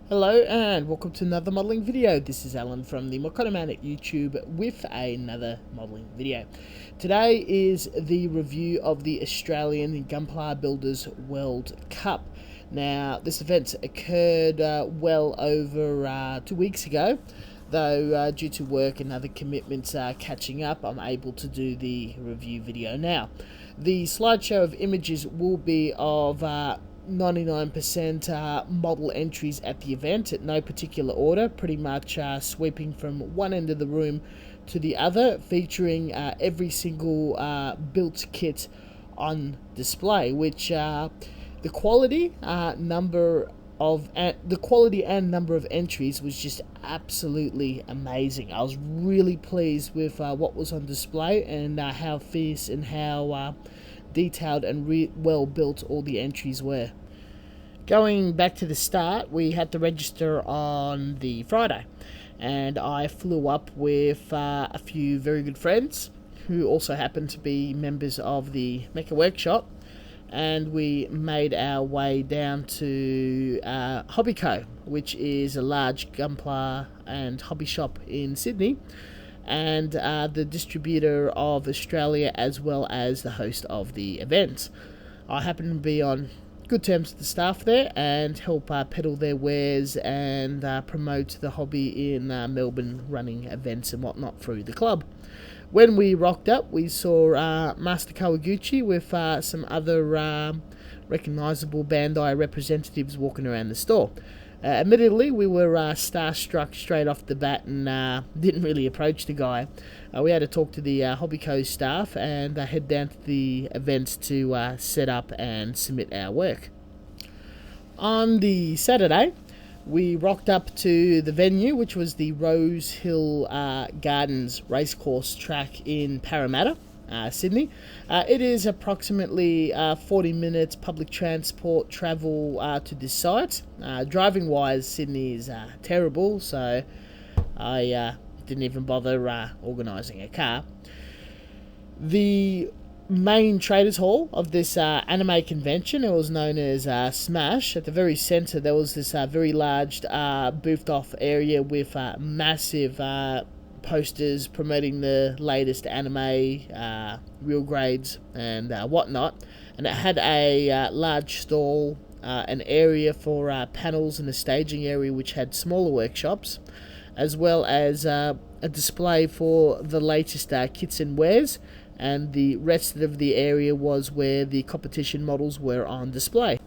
Hello and welcome to another modelling video. This is Alan from the Mokonomanic YouTube with another modelling video. Today is the review of the Australian Gunpla Builders World Cup. Now this event occurred well over 2 weeks ago, though due to work and other commitments catching up, I'm able to do the review video now. The slideshow of images will be of 99% model entries at the event at no particular order, pretty much sweeping from one end of the room to the other, featuring every single built kit on display, which the quality and number of entries was just absolutely amazing. I was really pleased with what was on display and how fierce and how detailed and well built all the entries were. Going back to the start, we had to register on the Friday, and I flew up with a few very good friends who also happened to be members of the Mecha Workshop, and we made our way down to Hobbyco, which is a large gunpla and hobby shop in Sydney, and the distributor of Australia as well as the host of the event. I happened to be on good terms with the staff there and help peddle their wares and promote the hobby in Melbourne, running events and whatnot through the club. When we rocked up, we saw Master Kawaguchi with some other recognisable Bandai representatives walking around the store. Admittedly, we were starstruck straight off the bat and didn't really approach the guy. We had to talk to the Hobbyco staff and head down to the events to set up and submit our work. On the Saturday, we rocked up to the venue, which was the Rosehill Gardens racecourse track in Parramatta, Sydney. It is approximately 40 minutes public transport travel to this site. Driving wise, Sydney is terrible, so I didn't even bother organising a car. The main traders hall of this anime convention, it was known as Smash. At the very centre there was this very large boofed off area with massive posters promoting the latest anime, real grades and whatnot, and it had a large stall, an area for panels and a staging area which had smaller workshops, as well as a display for the latest kits and wares, and the rest of the area was where the competition models were on display.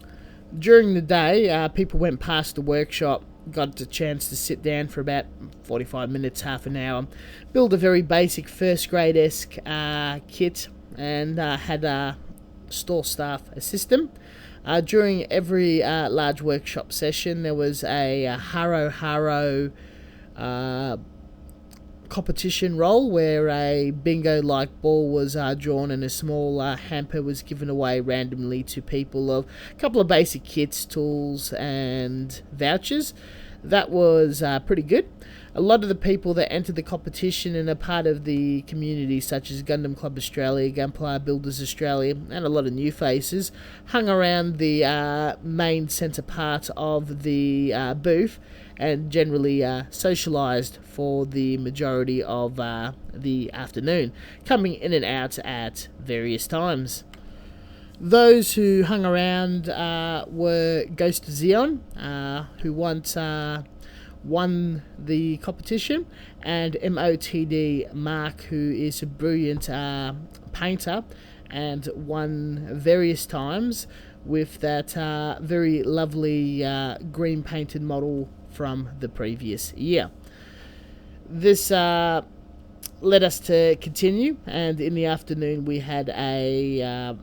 During the day, people went past the workshop, got a chance to sit down for about 45 minutes, half an hour, build a very basic first grade-esque kit, and had store staff assist them. During every large workshop session, there was a haro competition roll where a bingo-like ball was drawn and a small hamper was given away randomly to people of a couple of basic kits, tools and vouchers. That was pretty good. A lot of the people that entered the competition and are part of the community, such as Gundam Club Australia, Gunpla Builders Australia, and a lot of new faces, hung around the main centre part of the booth and generally socialised for the majority of the afternoon, coming in and out at various times. Those who hung around were Ghost Xeon, who once won the competition, and MOTD Mark, who is a brilliant painter and won various times with that very lovely green painted model from the previous year. This led us to continue, and in the afternoon we had a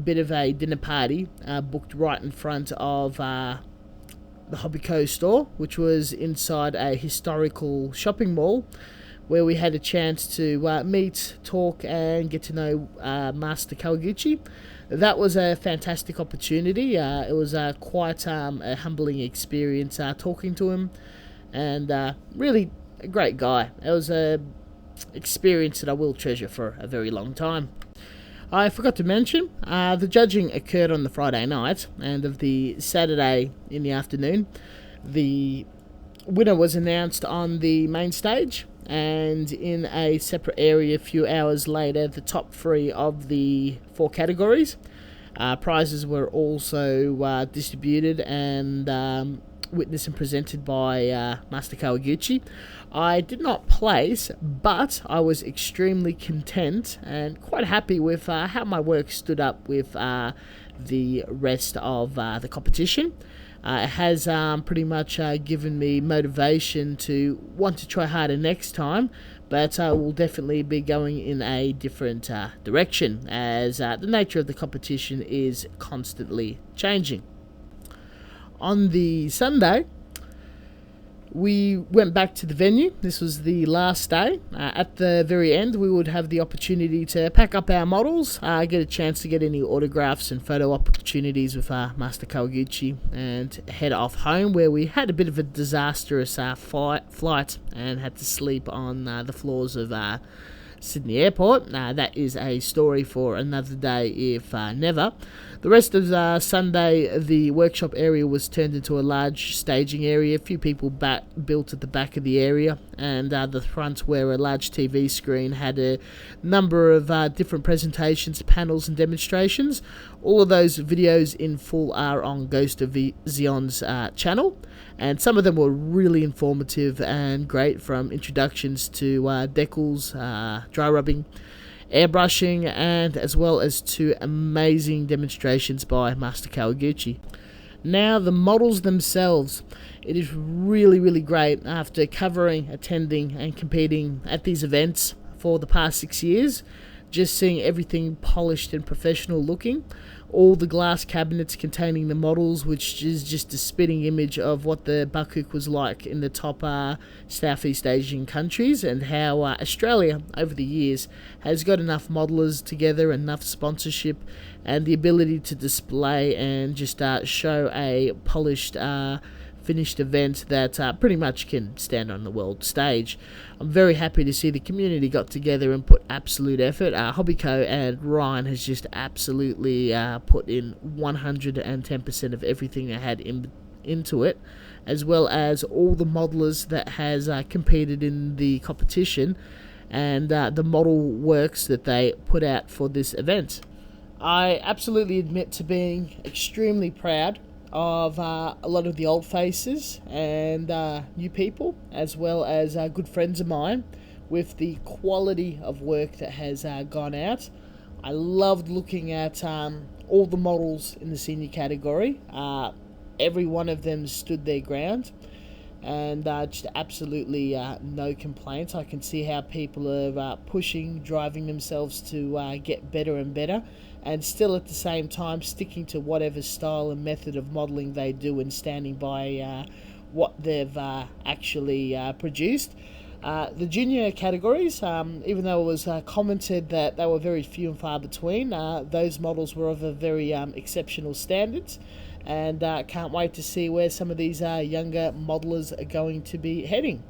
bit of a dinner party booked right in front of the Hobbyco store, which was inside a historical shopping mall, where we had a chance to meet, talk and get to know Master Kawaguchi. That was a fantastic opportunity. It was quite a humbling experience talking to him, and really a great guy. It was an experience that I will treasure for a very long time. I forgot to mention, the judging occurred on the Friday night, and of the Saturday in the afternoon, The winner was announced on the main stage, and in a separate area a few hours later, the top 3 of the 4 categories. Prizes were also distributed and witnessed and presented by Master Kawaguchi. I did not place, but I was extremely content and quite happy with how my work stood up with the rest of the competition. It has pretty much given me motivation to want to try harder next time, but we'll definitely be going in a different direction, as the nature of the competition is constantly changing. On the Sunday, we went back to the venue. This was the last day. At the very end, we would have the opportunity to pack up our models, get a chance to get any autographs and photo opportunities with Master Kawaguchi, and head off home, where we had a bit of a disastrous flight and had to sleep on the floors of Sydney Airport. That is a story for another day, if never. The rest of Sunday, the workshop area was turned into a large staging area. A few people built at the back of the area, and the front, where a large TV screen had a number of different presentations, panels and demonstrations. All of those videos in full are on Ghost of Xion's channel, and some of them were really informative and great, from introductions to decals, dry rubbing, airbrushing, and as well as 2 amazing demonstrations by Master Kawaguchi. Now, the models themselves, it is really, really great after covering, attending and competing at these events for the past 6 years. Just seeing everything polished and professional looking. All the glass cabinets containing the models, which is just a spitting image of what the bakuk was like in the top Southeast Asian countries, and how Australia over the years has got enough modelers together, enough sponsorship, and the ability to display and just show a polished finished event that pretty much can stand on the world stage. I'm very happy to see the community got together and put absolute effort. Hobbyco and Ryan has just absolutely put in 110% of everything they had into it, as well as all the modelers that has competed in the competition, and the model works that they put out for this event. I absolutely admit to being extremely proud of a lot of the old faces and new people, as well as good friends of mine, with the quality of work that has gone out. I loved looking at all the models in the senior category. Every one of them stood their ground, and just absolutely no complaints. I can see how people are pushing, driving themselves to get better and better, and still at the same time sticking to whatever style and method of modelling they do, and standing by what they've actually produced. The junior categories, even though it was commented that they were very few and far between, those models were of a very exceptional standards, and can't wait to see where some of these younger modelers are going to be heading.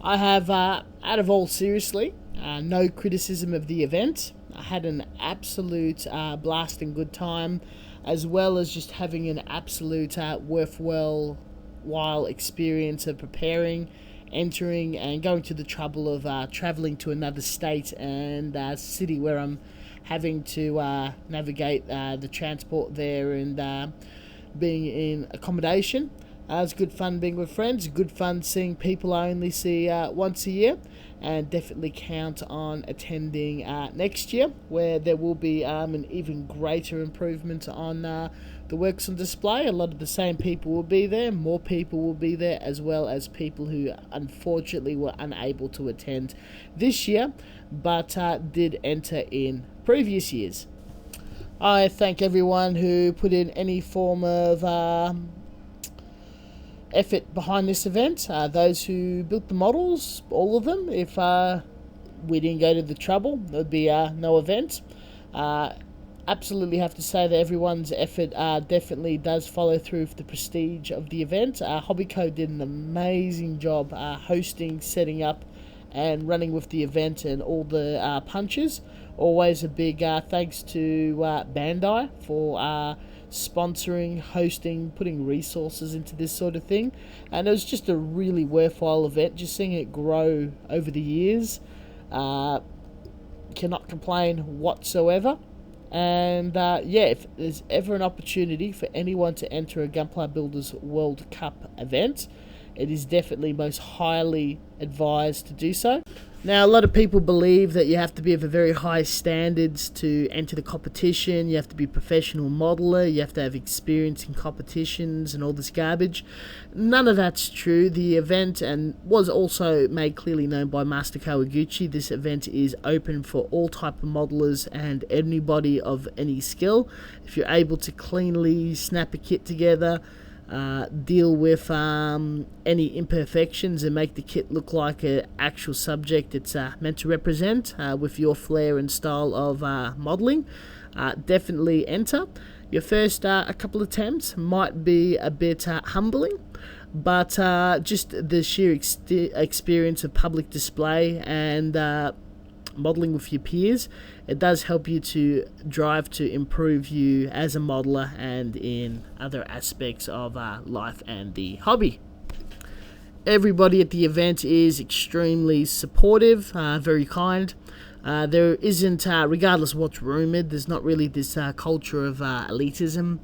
I have, out of all seriously, no criticism of the event. I had an absolute blast and good time, as well as just having an absolute worthwhile experience of preparing, entering, and going to the trouble of travelling to another state and city where I'm having to navigate the transport there and being in accommodation. It was good fun being with friends, good fun seeing people I only see once a year, and definitely count on attending next year, where there will be an even greater improvement on the works on display. A lot of the same people will be there, more people will be there, as well as people who unfortunately were unable to attend this year, but did enter in previous years. I thank everyone who put in any form of effort behind this event. Those who built the models, all of them. If we didn't go to the trouble, there would be no event. Absolutely have to say that everyone's effort definitely does follow through with the prestige of the event. Hobbyco did an amazing job hosting, setting up, and running with the event and all the punches. Always a big thanks to Bandai for sponsoring, hosting, putting resources into this sort of thing, and it was just a really worthwhile event. Just seeing it grow over the years, cannot complain whatsoever. And if there's ever an opportunity for anyone to enter a Gunpla Builders World Cup event, it is definitely most highly advised to do so. Now, a lot of people believe that you have to be of a very high standards to enter the competition. You have to be a professional modeler. You have to have experience in competitions and all this garbage. None of that's true. The event, and was also made clearly known by Master Kawaguchi, this event is open for all type of modelers and anybody of any skill. If you're able to cleanly snap a kit together, deal with any imperfections and make the kit look like an actual subject it's meant to represent, with your flair and style of modelling, definitely enter. Your first a couple attempts might be a bit humbling, but just the sheer experience of public display and modelling with your peers, it does help you to drive to improve you as a modeler and in other aspects of life and the hobby. Everybody at the event is extremely supportive, very kind. There isn't, regardless of what's rumoured, there's not really this culture of elitism.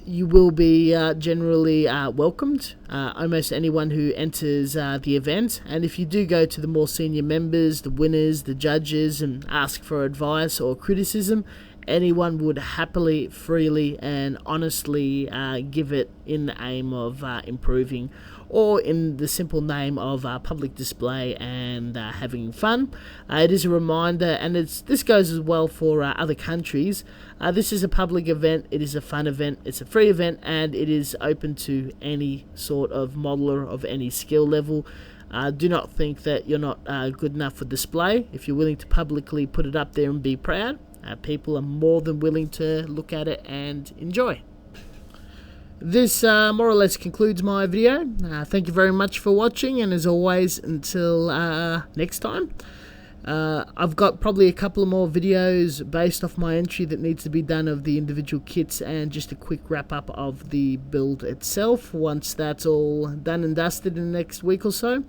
You will be generally welcomed, almost anyone who enters the event. And if you do go to the more senior members, the winners, the judges, and ask for advice or criticism, anyone would happily, freely, and honestly give it in the aim of improving, or in the simple name of public display and having fun. It is a reminder, and this goes as well for other countries. This is a public event, it is a fun event, it's a free event, and it is open to any sort of modeler of any skill level. Do not think that you're not good enough for display. If you're willing to publicly put it up there and be proud, people are more than willing to look at it and enjoy. This more or less concludes my video. Thank you very much for watching, and as always, until next time. I've got probably a couple of more videos based off my entry that needs to be done of the individual kits, and just a quick wrap up of the build itself. Once that's all done and dusted in the next week or so,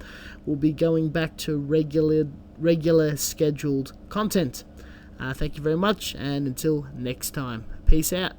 we'll be going back to regular scheduled content. Thank you very much, and until next time, peace out.